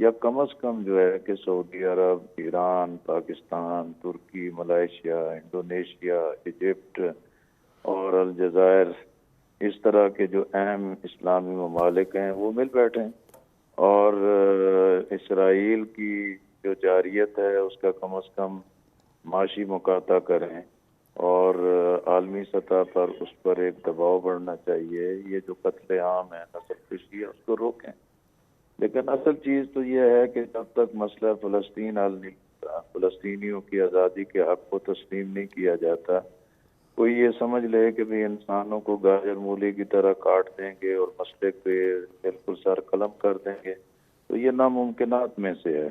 یا کم از کم جو ہے کہ سعودی عرب، ایران، پاکستان، ترکی، ملائیشیا، انڈونیشیا، ایجپٹ اور الجزائر، اس طرح کے جو اہم اسلامی ممالک ہیں وہ مل بیٹھیں اور اسرائیل کی جو جارحیت ہے اس کا کم از کم معاشی مکافاتہ کریں اور عالمی سطح پر اس پر ایک دباؤ بڑھنا چاہیے. یہ جو قتل عام ہے، نسل کشی ہے، اس کو روکیں. لیکن اصل چیز تو یہ ہے کہ جب تک مسئلہ فلسطین حل نہیں ہوتا، فلسطینیوں کی آزادی کے حق کو تسلیم نہیں کیا جاتا، کوئی یہ سمجھ لے کہ بھی انسانوں کو گاجر مولی کی طرح کاٹ دیں گے اور مسئلے پہ بالکل سر قلم کر دیں گے، تو یہ ناممکنات میں سے ہے.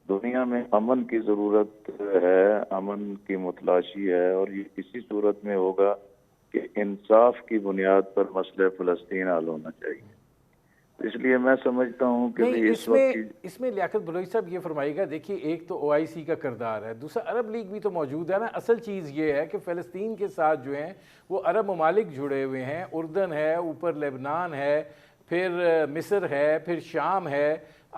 دنیا میں امن کی ضرورت ہے، امن کی متلاشی ہے، اور یہ کسی صورت میں ہوگا کہ انصاف کی بنیاد پر مسئلہ فلسطین حل ہونا چاہیے. اس لیے میں سمجھتا ہوں کہ نہیں، اس وقت اس میں لیاقت بلوچ صاحب یہ فرمائے گا، دیکھیے ایک تو OIC کا کردار ہے، دوسرا عرب لیگ بھی تو موجود ہے نا. اصل چیز یہ ہے کہ فلسطین کے ساتھ جو ہیں وہ عرب ممالک جڑے ہوئے ہیں، اردن ہے، اوپر لبنان ہے، پھر مصر ہے، پھر شام ہے،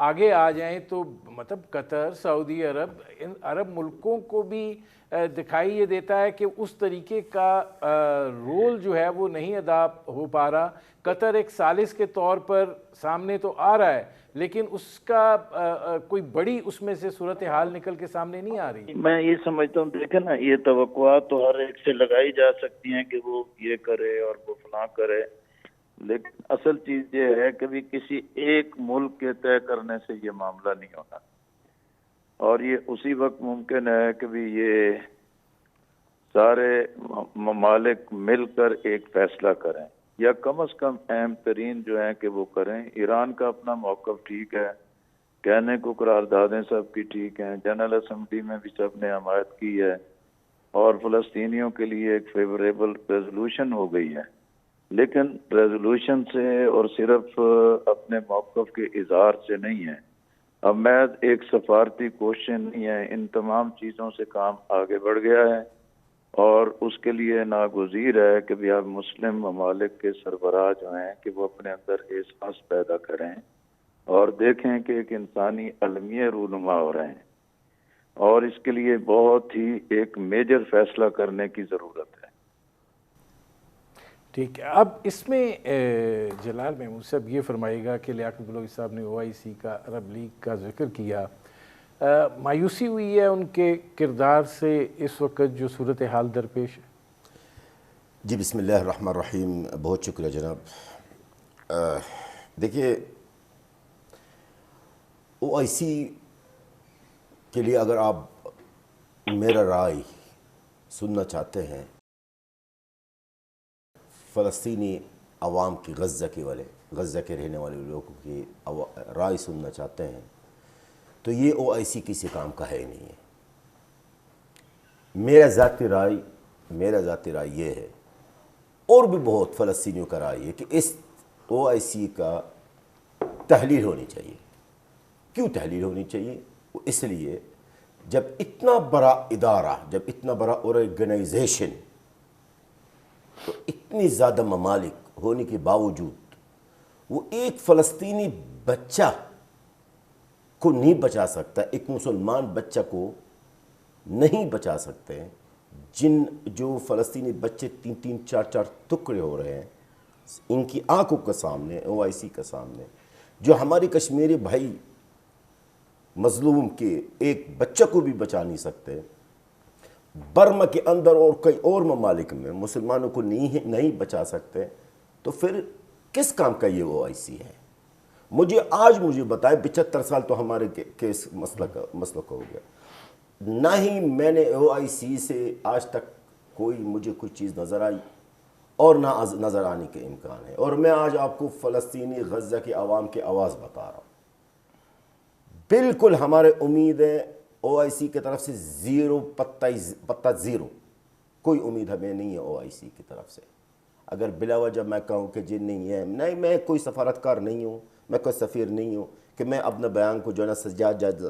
آگے آ جائیں تو مطلب قطر، سعودی عرب، ان عرب ملکوں کو بھی دکھائی یہ دیتا ہے کہ اس طریقے کا رول جو ہے وہ نہیں ادا ہو پا رہا. قطر ایک ثالث کے طور پر سامنے تو آ رہا ہے، لیکن اس کا کوئی بڑی اس میں سے صورتحال نکل کے سامنے نہیں آ رہی. میں یہ سمجھتا ہوں، دیکھیں نا، یہ توقعات تو ہر ایک سے لگائی جا سکتی ہیں کہ وہ یہ کرے اور وہ فلاں کرے، لیکن اصل چیز یہ ہے کہ بھی کسی ایک ملک کے طے کرنے سے یہ معاملہ نہیں ہونا، اور یہ اسی وقت ممکن ہے کہ بھی یہ سارے ممالک مل کر ایک فیصلہ کریں، یا کم از کم اہم ترین جو ہیں کہ وہ کریں. ایران کا اپنا موقف ٹھیک ہے، کہنے کو قراردادیں سب کی ٹھیک ہیں، جنرل اسمبلی میں بھی سب نے حمایت کی ہے اور فلسطینیوں کے لیے ایک فیوریبل ریزولوشن ہو گئی ہے. لیکن ریزولوشن سے اور صرف اپنے موقف کے اظہار سے نہیں ہے. اب میں ایک سفارتی کوشش نہیں ہے، ان تمام چیزوں سے کام آگے بڑھ گیا ہے، اور اس کے لیے ناگزیر ہے کہ بھی اب مسلم ممالک کے سربراہ جو ہیں کہ وہ اپنے اندر احساس پیدا کریں اور دیکھیں کہ ایک انسانی المیہ رونما ہو رہے ہیں، اور اس کے لیے بہت ہی ایک میجر فیصلہ کرنے کی ضرورت ہے. ٹھیک ہے. اب اس میں جلال محمود صاحب یہ فرمائے گا کہ لیاقت بلوچ صاحب نے OIC کا، عرب لیگ کا ذکر کیا، مایوسی ہوئی ہے ان کے کردار سے اس وقت جو صورتحال درپیش ہے؟ جی بسم اللہ الرحمن الرحیم، بہت شکریہ جناب. دیکھیے OIC کے لیے اگر آپ میرا رائے سننا چاہتے ہیں، فلسطینی عوام کی، غزہ کے رہنے والے لوگوں کی رائے سننا چاہتے ہیں، تو یہ OIC کسی کام کا ہے نہیں ہے. میرا ذاتی رائے یہ ہے، اور بھی بہت فلسطینیوں کا رائے ہے، کہ اس OIC کا تحلیل ہونی چاہیے. کیوں تحلیل ہونی چاہیے؟ وہ اس لیے جب اتنا بڑا ادارہ، جب اتنا بڑا آرگنائزیشن، تو اتنی زیادہ ممالک ہونے کے باوجود وہ ایک فلسطینی بچہ کو نہیں بچا سکتا، ایک مسلمان بچہ کو نہیں بچا سکتے. جو فلسطینی بچے 3-4 ٹکڑے ہو رہے ہیں ان کی آنکھوں کے سامنے، OIC کے سامنے، جو ہماری کشمیری بھائی مظلوم کے ایک بچہ کو بھی بچا نہیں سکتے، برما کے اندر اور کئی اور ممالک میں مسلمانوں کو نہیں بچا سکتے، تو پھر کس کام کا یہ OIC ہے؟ مجھے بتائے، 75 سال تو ہمارے کیس مسلک ہو گیا، نہ ہی میں نے OIC سے آج تک مجھے کوئی چیز نظر آئی، اور نہ نظر آنے کے امکان ہے. اور میں آج آپ کو فلسطینی غزہ کی عوام کی آواز بتا رہا ہوں. بالکل ہمارے امید ہے OIC کی طرف سے پتہ زیرو، کوئی امید ہمیں نہیں ہے OIC کی طرف سے. اگر بلا وجہ میں کہوں کہ جن نہیں ہے، نہیں، میں کوئی سفارتکار نہیں ہوں، میں کوئی سفیر نہیں ہوں کہ میں اپنے بیان کو جو ہے نا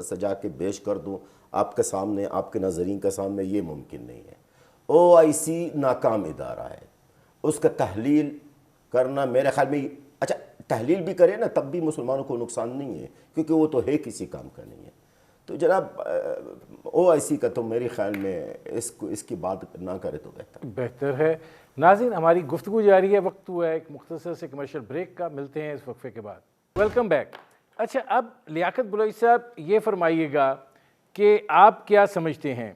سجا کے پیش کر دوں آپ کے سامنے، آپ کے ناظرین کے سامنے. یہ ممکن نہیں ہے. OIC ناکام ادارہ ہے، اس کا تحلیل کرنا میرے خیال میں، اچھا تحلیل بھی کرے نا تب بھی مسلمانوں کو نقصان نہیں ہے، کیونکہ وہ تو ہے کسی کام کا نہیں ہے۔ تو جناب OIC کا تو میرے خیال میں اس کی بات نہ کرے تو بہتر ہے۔ ناظرین، ہماری گفتگو جاری ہے، وقت ہوا ہے ایک مختصر سے کمرشل بریک کا، ملتے ہیں اس وقفے کے بعد۔ Welcome back. اچھا، اب لیاقت بلوچ صاحب یہ فرمائیے گا کہ آپ کیا سمجھتے ہیں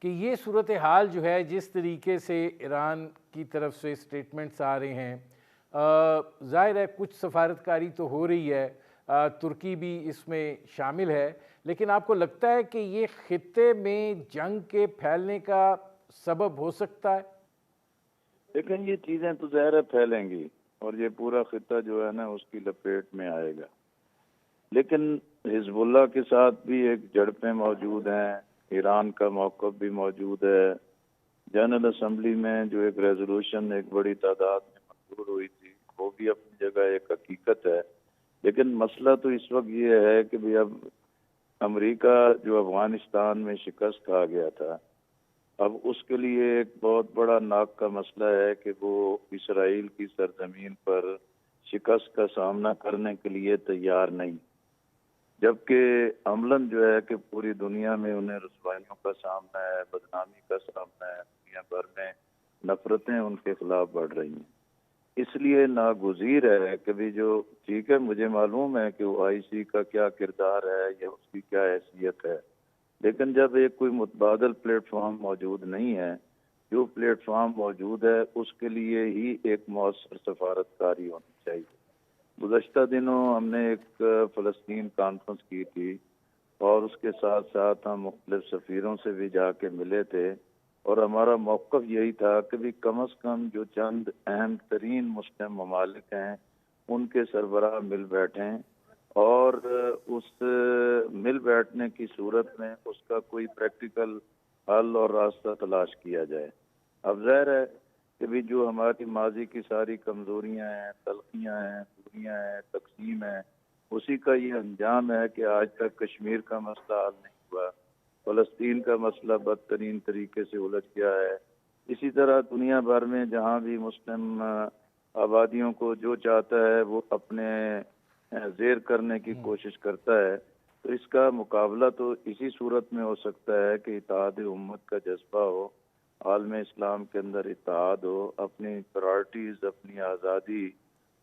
کہ یہ صورتحال جو ہے، جس طریقے سے ایران کی طرف سے سٹیٹمنٹس آ رہے ہیں، ظاہر ہے کچھ سفارتکاری تو ہو رہی ہے، ترکی بھی اس میں شامل ہے، لیکن آپ کو لگتا ہے کہ یہ خطے میں جنگ کے پھیلنے کا سبب ہو سکتا ہے؟ لیکن یہ چیزیں تو ظاہر ہے پھیلیں گی اور یہ پورا خطہ جو ہے نا اس کی لپیٹ میں آئے گا، لیکن حزب اللہ کے ساتھ بھی ایک جھڑپیں موجود ہیں، ایران کا موقف بھی موجود ہے۔ جنرل اسمبلی میں جو ایک ریزولوشن ایک بڑی تعداد میں منظور ہوئی تھی، وہ بھی اپنی جگہ ایک حقیقت ہے، لیکن مسئلہ تو اس وقت یہ ہے کہ بھی اب امریکہ جو افغانستان میں شکست کھا گیا تھا، اب اس کے لیے ایک بہت بڑا ناک کا مسئلہ ہے کہ وہ اسرائیل کی سرزمین پر شکست کا سامنا کرنے کے لیے تیار نہیں، جبکہ عملاً جو ہے کہ پوری دنیا میں انہیں رسوائیوں کا سامنا ہے، بدنامی کا سامنا ہے، دنیا بھر میں نفرتیں ان کے خلاف بڑھ رہی ہیں۔ اس لیے ناگزیر ہے کہ بھی جو ٹھیک ہے، مجھے معلوم ہے کہ OIC کا کیا کردار ہے یا اس کی کیا حیثیت ہے، لیکن جب ایک کوئی متبادل پلیٹ فارم موجود نہیں ہے، جو پلیٹ فارم موجود ہے اس کے لیے ہی ایک مؤثر سفارتکاری ہونی چاہیے۔ گزشتہ دنوں ہم نے ایک فلسطین کانفرنس کی تھی اور اس کے ساتھ ساتھ ہم مختلف سفیروں سے بھی جا کے ملے تھے، اور ہمارا موقف یہی تھا کہ بھی کم از کم جو چند اہم ترین مسلم ممالک ہیں ان کے سربراہ مل بیٹھیں، اور اس مل بیٹھنے کی صورت میں اس کا کوئی پریکٹیکل حل اور راستہ تلاش کیا جائے۔ اب ظاہر ہے کہ بھی جو ہماری ماضی کی ساری کمزوریاں ہیں، تلخیاں ہیں، دوریاں ہیں، تقسیم ہے، اسی کا یہ انجام ہے کہ آج تک کشمیر کا مسئلہ حل نہیں ہوا، فلسطین کا مسئلہ بدترین طریقے سے الجھ گیا ہے۔ اسی طرح دنیا بھر میں جہاں بھی مسلم آبادیوں کو جو چاہتا ہے وہ اپنے زیر کرنے کی کوشش کرتا ہے، تو اس کا مقابلہ تو اسی صورت میں ہو سکتا ہے کہ اتحاد امت کا جذبہ ہو، عالم اسلام کے اندر اتحاد ہو، اپنی پرائرٹیز، اپنی آزادی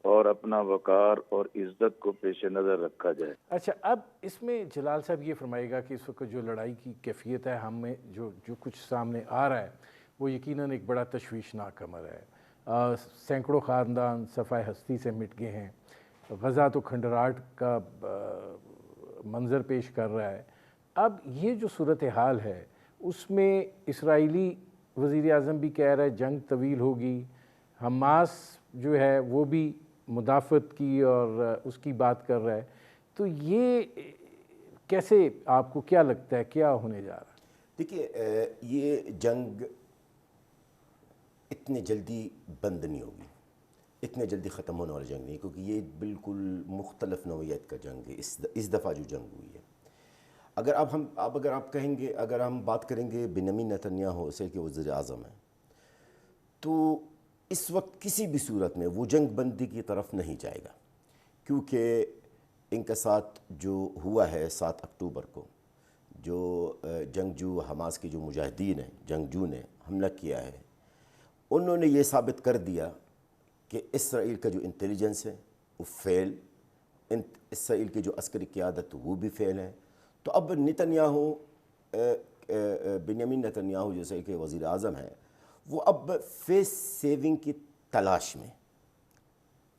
اور اپنا وقار اور عزت کو پیش نظر رکھا جائے۔ اچھا، اب اس میں جلال صاحب یہ فرمائے گا کہ اس وقت جو لڑائی کی کیفیت ہے، ہم میں جو کچھ سامنے آ رہا ہے وہ یقیناً ایک بڑا تشویشناک امر ہے۔ سینکڑوں خاندان صفحہ ہستی سے مٹ گئے ہیں، غزہ تو کھنڈرات کا منظر پیش کر رہا ہے۔ اب یہ جو صورتحال ہے اس میں اسرائیلی وزیر اعظم بھی کہہ رہا ہے جنگ طویل ہوگی، حماس جو ہے وہ بھی مدافعت کی اور اس کی بات کر رہا ہے، تو یہ کیسے، آپ کو کیا لگتا ہے کیا ہونے جا رہا ہے؟ دیکھیے، یہ جنگ اتنے جلدی بند نہیں ہوگی، اتنے جلدی ختم ہونے والی جنگ نہیں، کیونکہ یہ بالکل مختلف نوعیت کا جنگ ہے اس دفعہ جو جنگ ہوئی ہے۔ اگر آپ کہیں گے، اگر ہم بات کریں گے بنیامین نیتنیاہو اسرائیل کے وزیر اعظم ہیں، تو اس وقت کسی بھی صورت میں وہ جنگ بندی کی طرف نہیں جائے گا، کیونکہ ان کے ساتھ جو ہوا ہے 7 اکتوبر کو، جو جنگجو حماس کے جو مجاہدین ہیں، جنگجو نے حملہ کیا ہے، انہوں نے یہ ثابت کر دیا کہ اسرائیل کا جو انٹیلیجنس ہے وہ فیل، اسرائیل کی جو عسکری قیادت وہ بھی فیل ہے۔ تو اب بنیامین نیتنیاہو جیسے کہ وزیر اعظم ہیں، وہ اب فیس سیونگ کی تلاش میں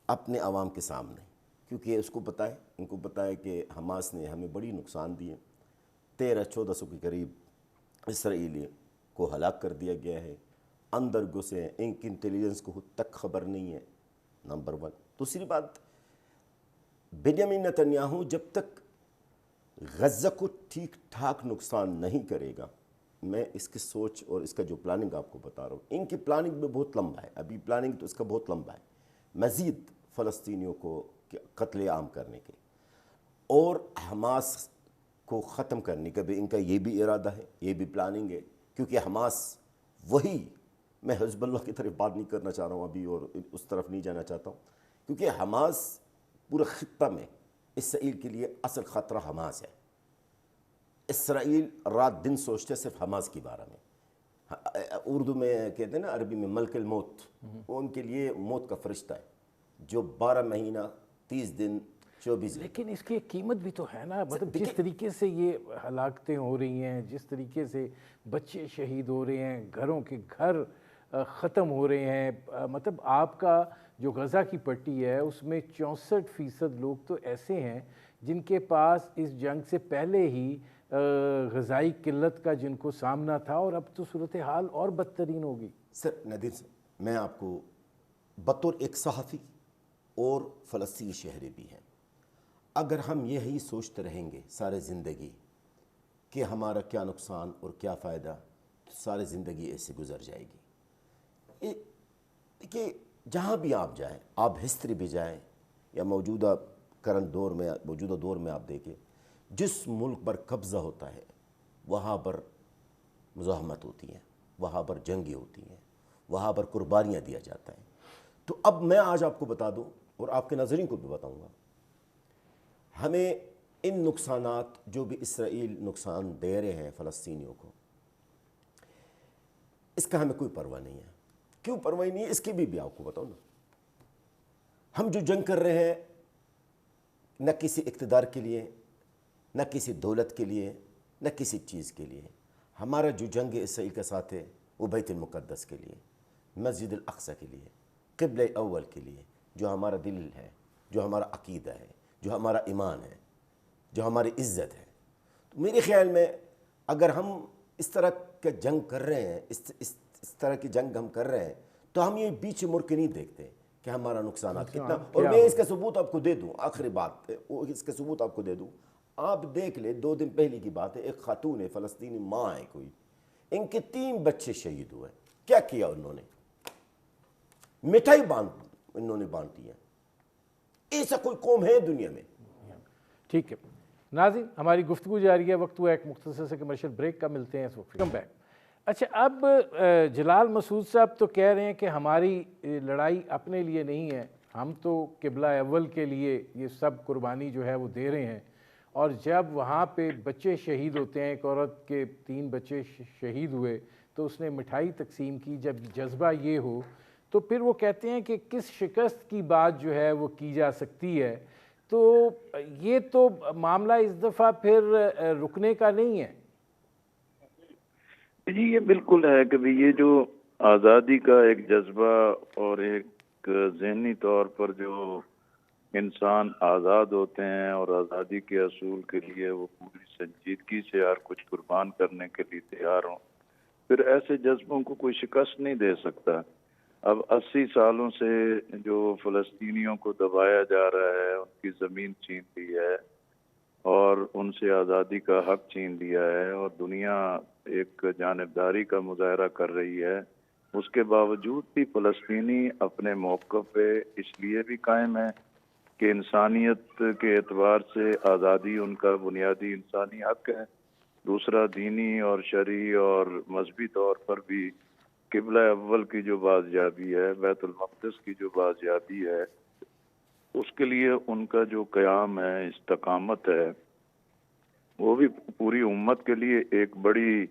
اپنے عوام کے سامنے، کیونکہ ان کو پتہ ہے کہ حماس نے ہمیں بڑی نقصان دیے، 1300-1400 کے قریب اسرائیلی کو ہلاک کر دیا گیا ہے، اندر گھسے ہیں، ان کی انٹیلیجنس کو خود تک خبر نہیں ہے، نمبر 1۔ دوسری بات، بنیامین نیتنیاہو جب تک غزہ کو ٹھیک ٹھاک نقصان نہیں کرے گا، میں اس کی سوچ اور اس کا جو پلاننگ آپ کو بتا رہا ہوں، ان کی پلاننگ میں بہت لمبا ہے، ابھی پلاننگ تو اس کا بہت لمبا ہے، مزید فلسطینیوں کو قتل عام کرنے کے اور حماس کو ختم کرنے کا بھی ان کا یہ بھی ارادہ ہے، یہ بھی پلاننگ ہے، کیونکہ حماس وہی، میں حزب اللہ کی طرف بات نہیں کرنا چاہ رہا ہوں ابھی اور اس طرف نہیں جانا چاہتا ہوں، کیونکہ حماس پورے خطہ میں اسرائیل کے لیے اصل خطرہ حماس ہے۔ اسرائیل رات دن سوچتے صرف حماس کے بارے میں۔ اردو میں کہتے ہیں نا، عربی میں ملک الموت، وہ ان کے لیے موت کا فرشتہ ہے جو 12 مہینہ 30 دن 24 دن۔ لیکن اس کی ایک قیمت بھی تو ہے نا، مطلب جس طریقے سے یہ ہلاکتیں ہو رہی ہیں، جس طریقے سے بچے شہید ہو رہے ہیں، گھروں کے گھر ختم ہو رہے ہیں، مطلب آپ کا جو غزہ کی پٹی ہے اس میں 64% لوگ تو ایسے ہیں جن کے پاس اس جنگ سے پہلے ہی غذائی قلت کا جن کو سامنا تھا، اور اب تو صورتحال اور بدترین ہوگی۔ سر ندیم صاحب، میں آپ کو بطور ایک صحافی اور فلسطینی شہری بھی ہیں، اگر ہم یہی سوچتے رہیں گے سارے زندگی کہ ہمارا کیا نقصان اور کیا فائدہ، تو ساری زندگی ایسے گزر جائے گی۔ کہ جہاں بھی آپ جائیں، آپ ہسٹری بھی جائیں یا موجودہ دور میں آپ دیکھیں، جس ملک پر قبضہ ہوتا ہے وہاں پر مزاحمت ہوتی ہیں، وہاں پر جنگیں ہوتی ہیں، وہاں پر قربانیاں دیا جاتا ہے۔ تو اب میں آج آپ کو بتا دوں اور آپ کے ناظرین کو بھی بتاؤں گا، ہمیں ان نقصانات جو بھی اسرائیل نقصان دے رہے ہیں فلسطینیوں کو، اس کا ہمیں کوئی پرواہ نہیں ہے۔ کیوں پرواہ نہیں ہے اس کی بھی آپ کو بتاؤں نا۔ ہم جو جنگ کر رہے ہیں نہ کسی اقتدار کے لیے، نہ کسی دولت کے لیے، نہ کسی چیز کے لیے، ہمارا جو جنگ اسرائیل کے ساتھ ہے وہ بیت المقدس کے لیے، مسجد الاقصی کے لیے، قبلہ اول کے لیے، جو ہمارا دل ہے، جو ہمارا عقیدہ ہے، جو ہمارا ایمان ہے، جو ہماری عزت ہے۔ تو میرے خیال میں اگر ہم اس طرح کا جنگ کر رہے ہیں، اس طرح کی جنگ ہم کر رہے ہیں، تو ہم یہ پیچھے مڑ کے نہیں دیکھتے کہ ہمارا نقصانات کتنا۔ اور میں اس کا ثبوت آپ کو دے دوں، آخری بات اس کا ثبوت آپ کو دے دوں، آپ دیکھ لیں 2 دن پہلے کی بات ہے، ایک خاتون ہے، فلسطینی ماں ہے کوئی، ان کے 3 بچے شہید ہوئے، کیا کیا انہوں نے؟ مٹھائی انہوں نے بانٹی ہے۔ ایسا کوئی قوم ہے دنیا میں؟ ٹھیک ہے ناظرین، ہماری گفتگو جاری ہے، وقت ہوا ایک مختصر سے کمرشل بریک کا، ملتے ہیں اس وقت۔ Come back. اچھا، اب جلال مسعود صاحب تو کہہ رہے ہیں کہ ہماری لڑائی اپنے لیے نہیں ہے، ہم تو قبلہ اول کے لیے یہ سب قربانی جو ہے وہ دے رہے ہیں، اور جب وہاں پہ بچے شہید ہوتے ہیں، ایک عورت کے 3 بچے شہید ہوئے تو اس نے مٹھائی تقسیم کی، جب جذبہ یہ ہو تو پھر وہ کہتے ہیں کہ کس شکست کی بات جو ہے وہ کی جا سکتی ہے۔ تو یہ تو معاملہ اس دفعہ پھر رکنے کا نہیں ہے۔ جی یہ بالکل ہے کہ یہ جو آزادی کا ایک جذبہ اور ایک ذہنی طور پر جو انسان آزاد ہوتے ہیں اور آزادی کے اصول کے لیے وہ پوری سنجیدگی سے ہر کچھ قربان کرنے کے لیے تیار ہوں، پھر ایسے جذبوں کو کوئی شکست نہیں دے سکتا۔ اب 80 سالوں سے جو فلسطینیوں کو دبایا جا رہا ہے، ان کی زمین چھین لی ہے اور ان سے آزادی کا حق چھین لیا ہے، اور دنیا ایک جانبداری کا مظاہرہ کر رہی ہے، اس کے باوجود بھی فلسطینی اپنے موقف پہ اس لیے بھی قائم ہے کہ انسانیت کے اعتبار سے آزادی ان کا بنیادی انسانی حق ہے۔ دوسرا، دینی اور شرعی اور مذہبی طور پر بھی قبلہ اول کی جو بازیابی ہے، بیت المقدس کی جو بازیابی ہے، اس کے لیے ان کا جو قیام ہے، استقامت ہے، وہ بھی پوری امت کے لیے ایک بڑی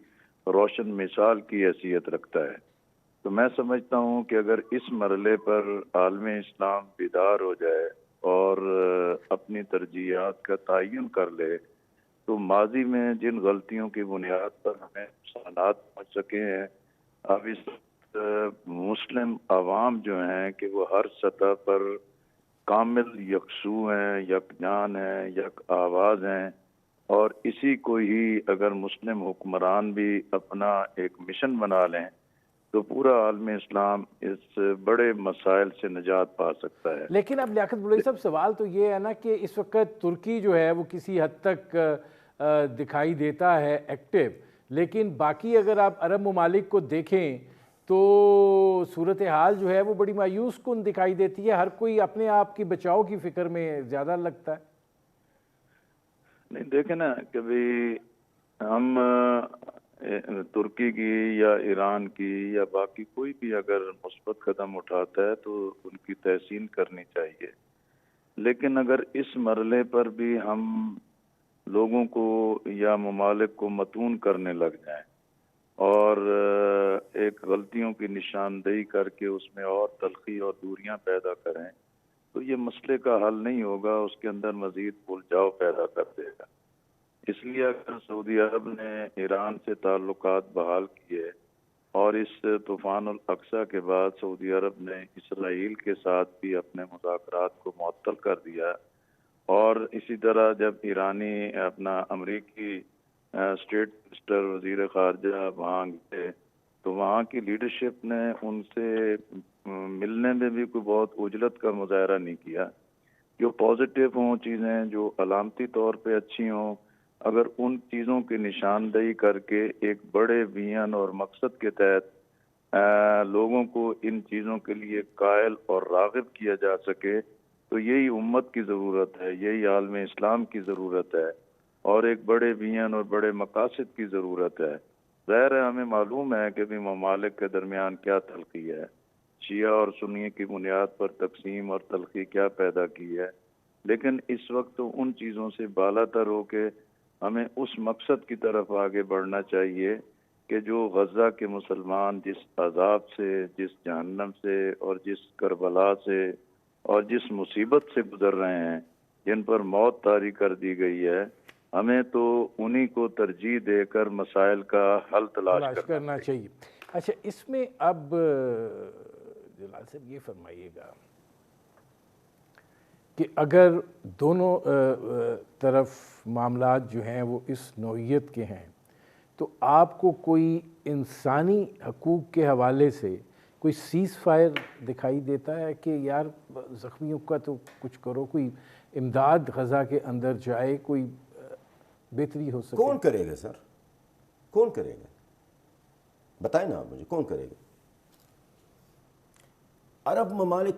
روشن مثال کی حیثیت رکھتا ہے۔ تو میں سمجھتا ہوں کہ اگر اس مرحلے پر عالم اسلام بیدار ہو جائے اور اپنی ترجیحات کا تعین کر لے، تو ماضی میں جن غلطیوں کی بنیاد پر ہمیں نقصانات پہنچ سکے ہیں، اب اس مسلم عوام جو ہیں کہ وہ ہر سطح پر کامل یکسو ہیں، یکجان ہیں، یک آواز ہیں، اور اسی کو ہی اگر مسلم حکمران بھی اپنا ایک مشن بنا لیں تو پورا عالم اسلام اس بڑے مسائل سے نجات پا سکتا ہے۔ لیکن اب لیاقت بلوچ صاحب، سوال تو یہ ہے نا کہ اس وقت ترکی جو ہے وہ کسی حد تک دکھائی دیتا ہے ایکٹیو، لیکن باقی اگر آپ عرب ممالک کو دیکھیں تو صورتحال جو ہے وہ بڑی مایوس کن دکھائی دیتی ہے، ہر کوئی اپنے آپ کی بچاؤ کی فکر میں زیادہ لگتا ہے۔ نہیں دیکھیں نا، کبھی ہم ترکی کی یا ایران کی یا باقی کوئی بھی اگر مثبت قدم اٹھاتا ہے تو ان کی تحسین کرنی چاہیے، لیکن اگر اس مرحلے پر بھی ہم لوگوں کو یا ممالک کو متون کرنے لگ جائیں اور ایک غلطیوں کی نشاندہی کر کے اس میں اور تلخی اور دوریاں پیدا کریں تو یہ مسئلے کا حل نہیں ہوگا، اس کے اندر مزید الجھاؤ پیدا کر دے گا۔ اس لیے اگر سعودی عرب نے ایران سے تعلقات بحال کیے اور اس طوفان الاقصی کے بعد سعودی عرب نے اسرائیل کے ساتھ بھی اپنے مذاکرات کو معطل کر دیا، اور اسی طرح جب ایرانی اپنا امریکی اسٹیٹ منسٹر وزیر خارجہ وہاں گئے تو وہاں کی لیڈرشپ نے ان سے ملنے میں بھی کوئی بہت عجلت کا مظاہرہ نہیں کیا۔ جو پازیٹیو ہوں چیزیں، جو علامتی طور پہ اچھی ہوں، اگر ان چیزوں کی نشاندہی کر کے ایک بڑے ویژن اور مقصد کے تحت لوگوں کو ان چیزوں کے لیے قائل اور راغب کیا جا سکے تو یہی امت کی ضرورت ہے، یہی عالم اسلام کی ضرورت ہے، اور ایک بڑے ویژن اور بڑے مقاصد کی ضرورت ہے۔ ظاہر ہے ہمیں معلوم ہے کہ بھی ممالک کے درمیان کیا تلخی ہے، شیعہ اور سنی کی بنیاد پر تقسیم اور تلخی کیا پیدا کی ہے، لیکن اس وقت تو ان چیزوں سے بالا تر ہو کے ہمیں اس مقصد کی طرف آگے بڑھنا چاہیے کہ جو غزہ کے مسلمان جس عذاب سے، جس جہنم سے اور جس کربلا سے اور جس مصیبت سے گزر رہے ہیں، جن پر موت طاری کر دی گئی ہے، ہمیں تو انہی کو ترجیح دے کر مسائل کا حل تلاش کرنا چاہیے۔ اچھا، اس میں اب جلال صاحب یہ فرمائیے گا کہ اگر دونوں طرف معاملات جو ہیں وہ اس نوعیت کے ہیں تو آپ کو کوئی انسانی حقوق کے حوالے سے کوئی سیز فائر دکھائی دیتا ہے کہ یار زخمیوں کا تو کچھ کرو، کوئی امداد غزہ کے اندر جائے، کوئی بہتری ہو سکے؟ کون کرے گا سر؟ کون کرے گا؟ بتائیں نا آپ مجھے، کون کرے گا؟ عرب ممالک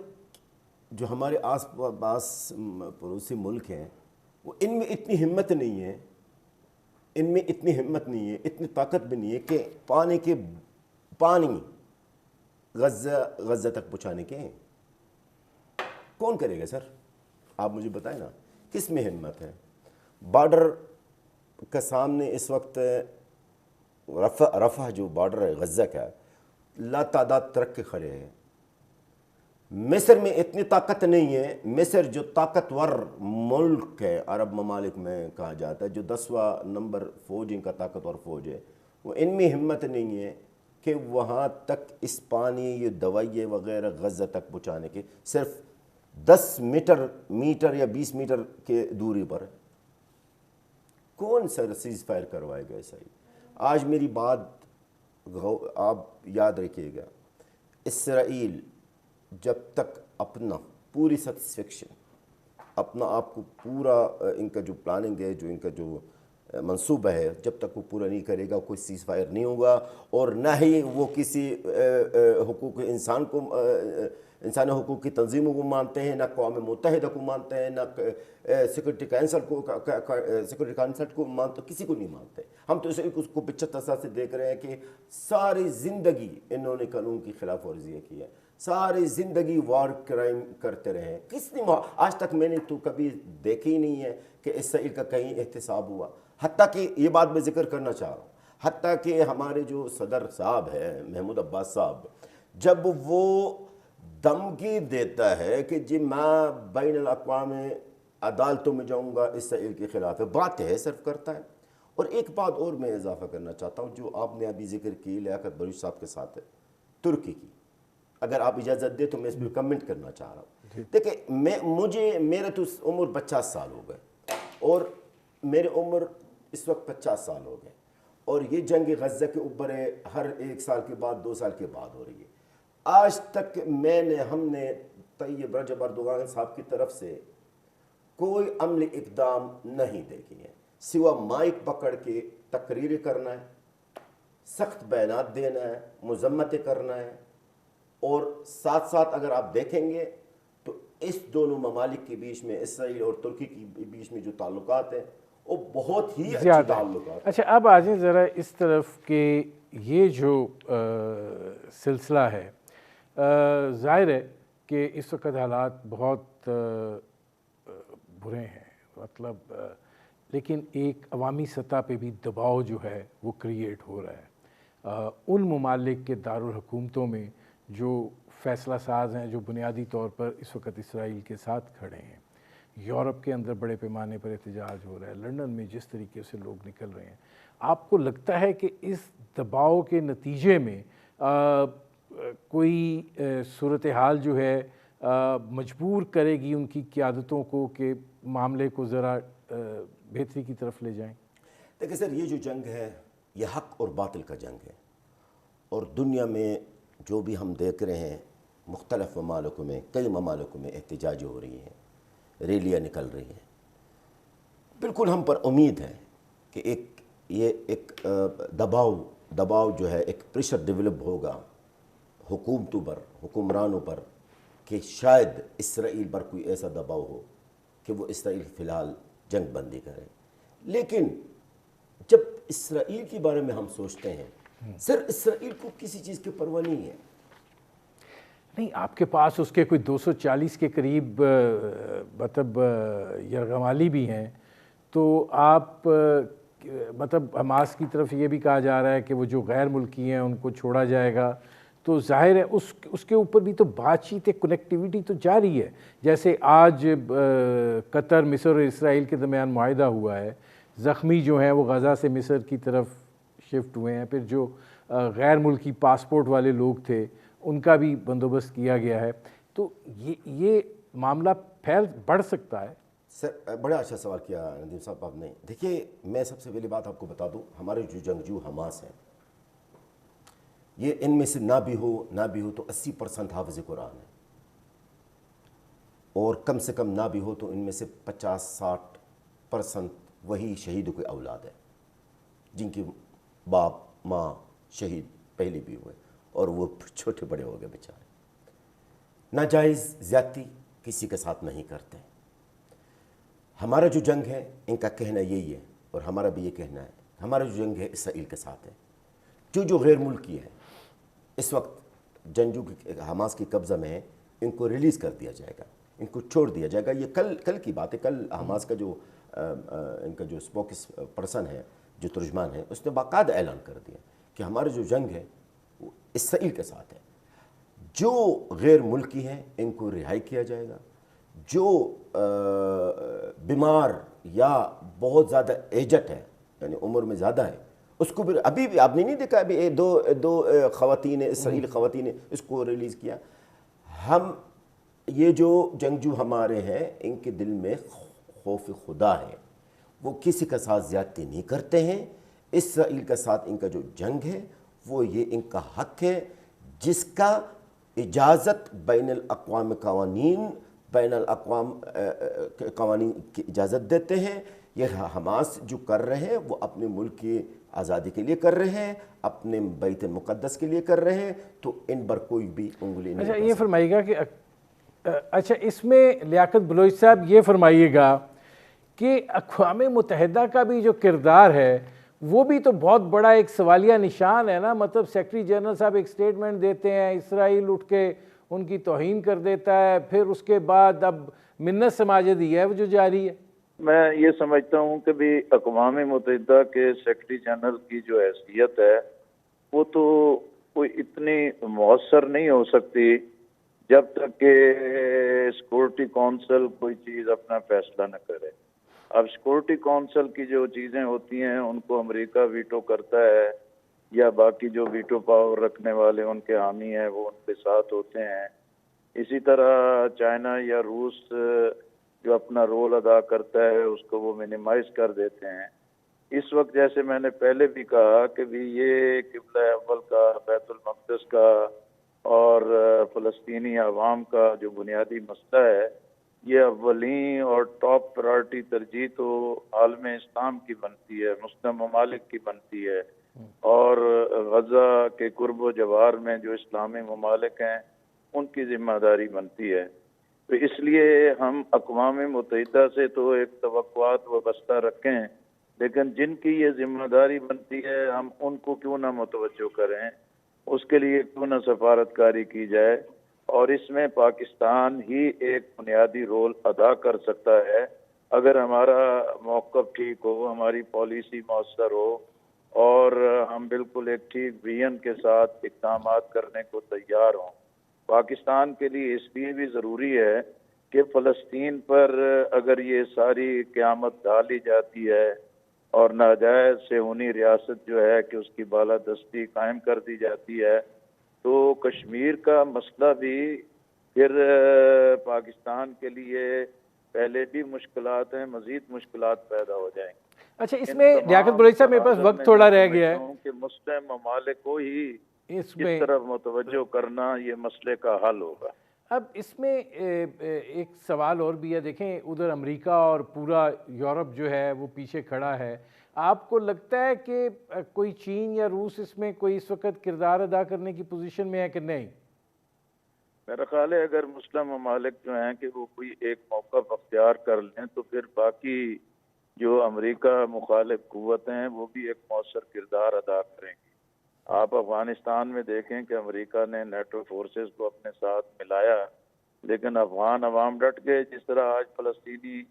جو ہمارے آس پاس پڑوسی ملک ہیں، وہ ان میں اتنی ہمت نہیں ہے، اتنی طاقت بھی نہیں ہے کہ پانی غزہ تک پہنچانے کے۔ کون کرے گا سر؟ آپ مجھے بتائیں نا، کس میں ہمت ہے؟ بارڈر کا سامنے اس وقت رفح جو بارڈر ہے غزہ کا، لا تعداد ٹرک کے کھڑے ہیں۔ مصر میں اتنی طاقت نہیں ہے، مصر جو طاقتور ملک ہے عرب ممالک میں کہا جاتا ہے، جو 10واں نمبر فوج ان کا طاقتور فوج ہے، وہ ان میں ہمت نہیں ہے کہ وہاں تک اس پانی، یہ دوائیں وغیرہ غزہ تک پہنچانے کے، صرف 10 میٹر یا 20 میٹر کے دوری پر۔ کون سر سیز فائر کروائے گا ایسا ہی؟ آج میری بات آپ یاد رکھیے گا، اسرائیل جب تک اپنا پوری سیٹسفیکشن، اپنا آپ کو پورا ان کا جو پلاننگ ہے، جو ان کا جو منصوبہ ہے، جب تک وہ پورا نہیں کرے گا کوئی سیز فائر نہیں ہوگا، اور نہ ہی وہ کسی حقوق انسانی حقوق کی تنظیموں کو مانتے ہیں، نہ اقوام متحدہ کو مانتے ہیں، نہ سیکورٹی کونسل کو مانتے، کسی کو نہیں مانتے۔ ہم تو اسے اس کو 75 سال سے دیکھ رہے ہیں کہ ساری زندگی انہوں نے قانون کی خلاف ورزیاں کی ہے، ساری زندگی وار کرائم کرتے رہے ہیں۔ کس نے آج تک میں نے تو کبھی دیکھی نہیں ہے کہ اسرائیل کا کہیں احتساب ہوا۔ حتیٰ کہ یہ بات میں ذکر کرنا چاہ رہا ہوں، حتیٰ کہ ہمارے جو صدر صاحب ہیں محمود عباس صاحب، جب وہ دھمکی دیتا ہے کہ جی میں بین الاقوامی عدالتوں میں جاؤں گا اسرائیل کے خلاف ہے، بات ہے صرف کرتا ہے۔ اور ایک بات اور میں اضافہ کرنا چاہتا ہوں جو آپ نے ابھی ذکر کی لیاقت بلوچ صاحب کے ساتھ ہے، ترکی کی، اگر آپ اجازت دیں تو میں اس پہ کمنٹ کرنا چاہ رہا ہوں۔ دیکھیں میرے تو عمر 50 سال ہو گئے، اور میرے عمر اس وقت 50 سال ہو گئے، اور یہ جنگ غزہ کے اوپر ہے، ہر 1 سال کے بعد 2 سال کے بعد ہو رہی ہے۔ آج تک ہم نے طیب رجب اردوغان صاحب کی طرف سے کوئی عملی اقدام نہیں دیکھی ہے، سوا مائک پکڑ کے تقریریں کرنا ہے، سخت بیانات دینا ہے، مذمتیں کرنا ہے، اور ساتھ ساتھ اگر آپ دیکھیں گے تو اس دونوں ممالک کے بیچ میں، اسرائیل اور ترکی کے بیچ میں جو تعلقات ہیں وہ بہت ہی اچھے تعلقات۔ اچھا، اب آ جائیں ذرا اس طرف کہ یہ جو سلسلہ ہے، ظاہر ہے کہ اس وقت حالات بہت برے ہیں، مطلب لیکن ایک عوامی سطح پہ بھی دباؤ جو ہے وہ کریٹ ہو رہا ہے ان ممالک کے دارالحکومتوں میں جو فیصلہ ساز ہیں، جو بنیادی طور پر اس وقت اسرائیل کے ساتھ کھڑے ہیں۔ یورپ کے اندر بڑے پیمانے پر احتجاج ہو رہا ہے، لندن میں جس طریقے سے لوگ نکل رہے ہیں، آپ کو لگتا ہے کہ اس دباؤ کے نتیجے میں کوئی صورتحال جو ہے مجبور کرے گی ان کی قیادتوں کو کہ معاملے کو ذرا بہتری کی طرف لے جائیں؟ دیکھیں سر، یہ جو جنگ ہے یہ حق اور باطل کا جنگ ہے، اور دنیا میں جو بھی ہم دیکھ رہے ہیں مختلف ممالکوں میں، کئی ممالکوں میں احتجاج ہو رہی ہیں، ریلیاں نکل رہی ہیں، بالکل ہم پر امید ہے کہ ایک دباؤ جو ہے، ایک پریشر ڈیولپ ہوگا حکومتوں پر، حکمرانوں پر، کہ شاید اسرائیل پر کوئی ایسا دباؤ ہو کہ وہ اسرائیل فی الحال جنگ بندی کرے۔ لیکن جب اسرائیل کے بارے میں ہم سوچتے ہیں، سر اسرائیل کو کسی چیز کی پرواہ نہیں ہے۔ نہیں، آپ کے پاس اس کے کوئی 240 کے قریب مطلب یرغمالی بھی ہیں، تو آپ مطلب حماس کی طرف یہ بھی کہا جا رہا ہے کہ وہ جو غیر ملکی ہیں ان کو چھوڑا جائے گا، تو ظاہر ہے اس کے اوپر بھی تو بات چیت، کنیکٹیویٹی تو جاری ہے۔ جیسے آج قطر، مصر اور اسرائیل کے درمیان معاہدہ ہوا ہے، زخمی جو ہیں وہ غزہ سے مصر کی طرف شفٹ ہوئے ہیں، پھر جو غیر ملکی پاسپورٹ والے لوگ تھے ان کا بھی بندوبست کیا گیا ہے، تو یہ معاملہ بڑھ سکتا ہے۔ سر بڑا اچھا سوال کیا ندیم صاحب آپ نے۔ دیکھیے، میں سب سے پہلی بات آپ کو بتا دوں، ہمارے جو جنگجو حماس ہیں، یہ ان میں سے نہ بھی ہو تو 80% حافظ قرآن ہے، اور کم سے کم نہ بھی ہو تو ان میں سے 50-60% وہی شہیدوں کے اولاد ہیں، جن کے باپ ماں شہید پہلے بھی ہوئے اور وہ چھوٹے بڑے ہو گئے بیچارے۔ ناجائز زیادتی کسی کے ساتھ نہیں کرتے۔ ہمارا جو جنگ ہے، ان کا کہنا یہی ہے اور ہمارا بھی یہ کہنا ہے، ہمارا جو جنگ ہے اسرائیل کے ساتھ ہے۔ جو غیر ملکی ہے اس وقت جنگجو حماس کی قبضہ میں ہے، ان کو ریلیز کر دیا جائے گا، ان کو چھوڑ دیا جائے گا۔ یہ کل کی بات ہے۔ کل حماس کا جو ان کا جو اسپوکس پرسن ہے، جو ترجمان ہے، اس نے باقاعدہ اعلان کر دیا کہ ہمارا جو جنگ ہے وہ اسرائیل کے ساتھ ہے۔ جو غیر ملکی ہیں ان کو رہائی کیا جائے گا، جو بیمار یا بہت زیادہ ایجٹ ہے، یعنی عمر میں زیادہ ہے، اس کو بھی ابھی بھی آپ نے نہیں دیکھا، ابھی دو خواتین اسرائیلی خواتین اس کو ریلیز کیا۔ ہم یہ جو جنگجو ہمارے ہیں، ان کے دل میں خوف خدا ہے، وہ کسی کے ساتھ زیادتی نہیں کرتے ہیں۔ اسرائیل کے ساتھ ان کا جو جنگ ہے وہ یہ ان کا حق ہے، جس کا اجازت بین الاقوام قوانین کی اجازت دیتے ہیں۔ یہ حماس جو کر رہے ہیں وہ اپنے ملک کی آزادی کے لیے کر رہے ہیں، اپنے بیت مقدس کے لیے کر رہے ہیں، تو ان پر کوئی بھی انگلی نہیں۔ اچھا یہ فرمائیے گا کہ اچھا اس میں لیاقت بلوچ صاحب یہ فرمائیے گا کہ اقوام متحدہ کا بھی جو کردار ہے وہ بھی تو بہت بڑا ایک سوالیہ نشان ہے نا۔ مطلب سیکرٹری جنرل صاحب ایک سٹیٹمنٹ دیتے ہیں، اسرائیل اٹھ کے ان کی توہین کر دیتا ہے، پھر اس کے بعد اب منت سماجدی ہے وہ جو جاری ہے۔ میں یہ سمجھتا ہوں کہ بھی اقوام متحدہ کے سیکرٹری جنرل کی جو حیثیت ہے وہ تو کوئی اتنی مؤثر نہیں ہو سکتی جب تک کہ سیکورٹی کونسل کوئی چیز اپنا فیصلہ نہ کرے۔ اب سیکورٹی کونسل کی جو چیزیں ہوتی ہیں ان کو امریکہ ویٹو کرتا ہے، یا باقی جو ویٹو پاور رکھنے والے ان کے حامی ہیں وہ ان کے ساتھ ہوتے ہیں۔ اسی طرح چائنا یا روس جو اپنا رول ادا کرتا ہے اس کو وہ منیمائز کر دیتے ہیں۔ اس وقت جیسے میں نے پہلے بھی کہا کہ بھی یہ قبلہ اول کا، بیت المقدس کا اور فلسطینی عوام کا جو بنیادی مسئلہ ہے، یہ اولین اور ٹاپ پرائرٹی ترجیح تو عالم اسلام کی بنتی ہے، مسلم ممالک کی بنتی ہے، اور غزہ کے قرب و جوار میں جو اسلامی ممالک ہیں ان کی ذمہ داری بنتی ہے۔ تو اس لیے ہم اقوام متحدہ سے تو ایک توقعات وابستہ رکھیں، لیکن جن کی یہ ذمہ داری بنتی ہے ہم ان کو کیوں نہ متوجہ کریں، اس کے لیے کیوں نہ سفارتکاری کی جائے، اور اس میں پاکستان ہی ایک بنیادی رول ادا کر سکتا ہے اگر ہمارا موقف ٹھیک ہو، ہماری پالیسی مؤثر ہو اور ہم بالکل ایک ٹھیک ویژن کے ساتھ اقدامات کرنے کو تیار ہوں. پاکستان کے لیے اس لیے بھی ضروری ہے کہ فلسطین پر اگر یہ ساری قیامت ڈالی جاتی ہے اور ناجائز صہیونی ریاست جو ہے کہ اس کی بالادستی قائم کر دی جاتی ہے، تو کشمیر کا مسئلہ بھی پھر پاکستان کے لیے پہلے بھی مشکلات ہیں، مزید مشکلات پیدا ہو جائیں گی. اچھا، اس میں لیاقت بلوچ صاحب میرے پاس وقت تھوڑا رہ گیا ہے، کہ مسلم ممالک کو ہی اس میں طرف متوجہ کرنا یہ مسئلے کا حل ہوگا. اب اس میں ایک سوال اور بھی ہے. دیکھیں ادھر امریکہ اور پورا یورپ جو ہے وہ پیچھے کھڑا ہے. آپ کو لگتا ہے کہ کوئی چین یا روس اس میں کوئی اس وقت کردار ادا کرنے کی پوزیشن میں ہے کہ نہیں؟ میرا خیال ہے اگر مسلم ممالک جو ہیں کہ وہ کوئی ایک موقف اختیار کر لیں تو پھر باقی جو امریکہ مخالف قوتیں ہیں وہ بھی ایک مؤثر کردار ادا کریں گی. آپ افغانستان میں دیکھیں کہ امریکہ نے نیٹو فورسز کو اپنے ساتھ ملایا، لیکن افغان عوام ڈٹ گئے. جس طرح آج فلسطینی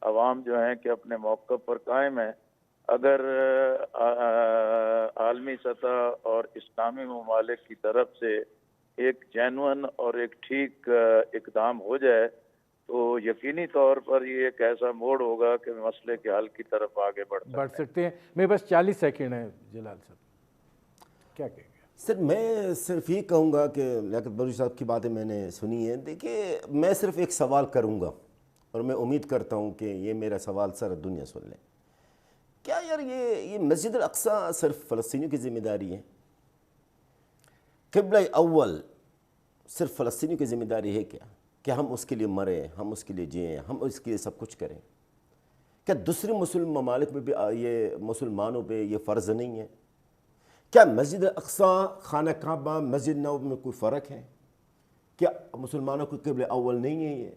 عوام جو ہیں کہ اپنے موقف پر قائم ہے. اگر عالمی سطح اور اسلامی ممالک کی طرف سے ایک جینون اور ایک ٹھیک اقدام ہو جائے تو یقینی طور پر یہ ایک ایسا موڑ ہوگا کہ مسئلے کے حل کی طرف آگے بڑھ سکتے ہیں. میرے پاس 40 سیکنڈ ہیں. جلال صاحب کیا کہیں گے؟ سر میں صرف یہ کہوں گا کہ لیاقت بلوچ صاحب کی باتیں میں نے سنی ہیں. دیکھیے میں صرف ایک سوال کروں گا اور میں امید کرتا ہوں کہ یہ میرا سوال سر دنیا سن لیں. کیا یار یہ مسجد الاقصیٰ صرف فلسطینیوں کی ذمہ داری ہے؟ قبلہ اول صرف فلسطینیوں کی ذمہ داری ہے کیا کہ ہم اس کے لیے مریں، ہم اس کے لیے جئیں، ہم اس کے لیے سب کچھ کریں؟ کیا دوسرے مسلم ممالک میں بھی یہ مسلمانوں پہ یہ فرض نہیں ہے؟ کیا مسجد اقصیٰ، خانہ کعبہ، مسجد نبوی میں کوئی فرق ہے؟ کیا مسلمانوں کو قبلہ اول نہیں ہے؟ یہ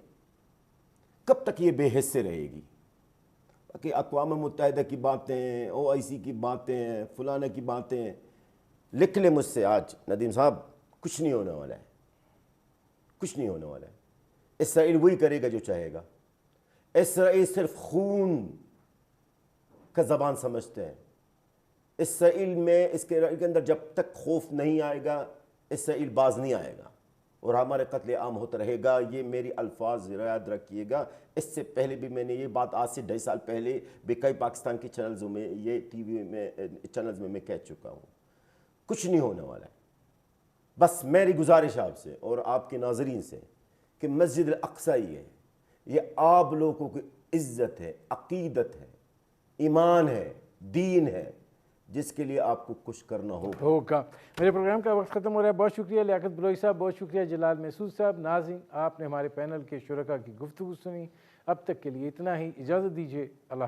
کب تک یہ بے حصے رہے گی؟ کہ اقوام متحدہ کی باتیں، OIC کی باتیں، فلانے کی باتیں لکھ لیں مجھ سے آج ندیم صاحب، کچھ نہیں ہونے والا ہے، کچھ نہیں ہونے والا ہے. اسرائیل وہی کرے گا جو چاہے گا. اسرائیل صرف خون کا زبان سمجھتے ہیں. اسرائیل میں اس کے اندر جب تک خوف نہیں آئے گا اسرائیل باز نہیں آئے گا اور ہمارے قتل عام ہوتا رہے گا. یہ میری الفاظ یاد رکھیے گا. اس سے پہلے بھی میں نے یہ بات آج سے 2.5 سال پہلے بھی کئی پاکستان کے چینلزوں میں، یہ ٹی وی میں چینلز میں کہہ چکا ہوں. کچھ نہیں ہونے والا ہے. بس میری گزارش آپ سے اور آپ کے ناظرین سے کہ مسجد الاقصیٰ یہ آپ لوگوں کی عزت ہے، عقیدت ہے، ایمان ہے، دین ہے، جس کے لیے آپ کو کچھ کرنا ہوگا. میرے پروگرام کا وقت ختم ہو رہا ہے. بہت شکریہ لیاقت بلوچ صاحب، بہت شکریہ جلال محسود صاحب. ناظرین آپ نے ہمارے پینل کے شرکاء کی گفتگو سنی. اب تک کے لیے اتنا ہی. اجازت دیجیے. اللہ